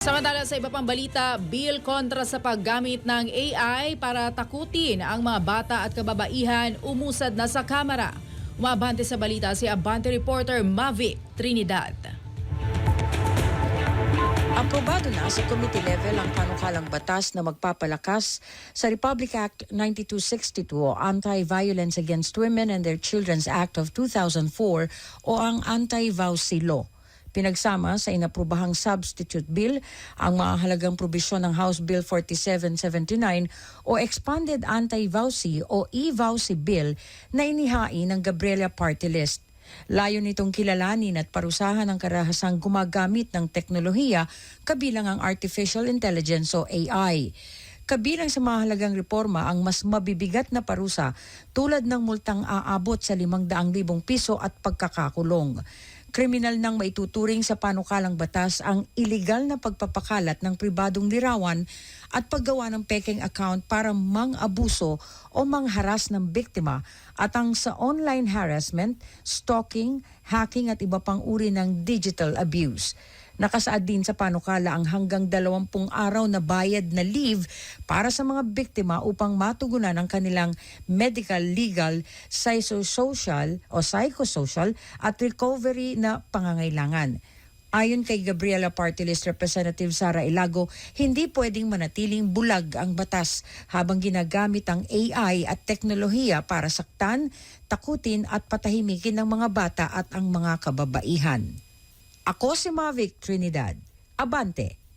Samantala sa iba pang balita, bill kontra sa paggamit ng AI para takutin ang mga bata at kababaihan umusad na sa Kamara. Umabante sa balita si Abante reporter Mavic Trinidad. Aprobado na sa committee level ang panukalang batas na magpapalakas sa Republic Act 9262 o Anti-Violence Against Women and Their Children's Act of 2004 o ang Anti-VAUSI Law. Pinagsama sa inaprobahang substitute bill ang mahalagang probisyon ng House Bill 4779 o Expanded Anti-VAUSI o E-VAUSI Bill na inihain ng Gabriela Party List. Layo nitong kilalanin at parusahan ang karahasang gumagamit ng teknolohiya kabilang ang Artificial Intelligence o AI. Kabilang sa mahalagang reforma ang mas mabibigat na parusa tulad ng multang aabot sa 500,000 piso at pagkakakulong. Kriminal nang maituturing sa panukalang batas ang iligal na pagpapakalat ng pribadong lirawan at paggawa ng peking account para mang-abuso o mangharas ng biktima at ang sa online harassment, stalking, hacking at iba pang uri ng digital abuse. Nakasaad din sa panukala ang hanggang 20 araw na bayad na leave para sa mga biktima upang matugunan ang kanilang medical, legal, psychosocial at recovery na pangangailangan. Ayon kay Gabriela Party List Representative Sara Ilago, hindi pwedeng manatiling bulag ang batas habang ginagamit ang AI at teknolohiya para saktan, takutin at patahimikin ng mga bata at ang mga kababaihan. Ako si Mavic Trinidad. Abante!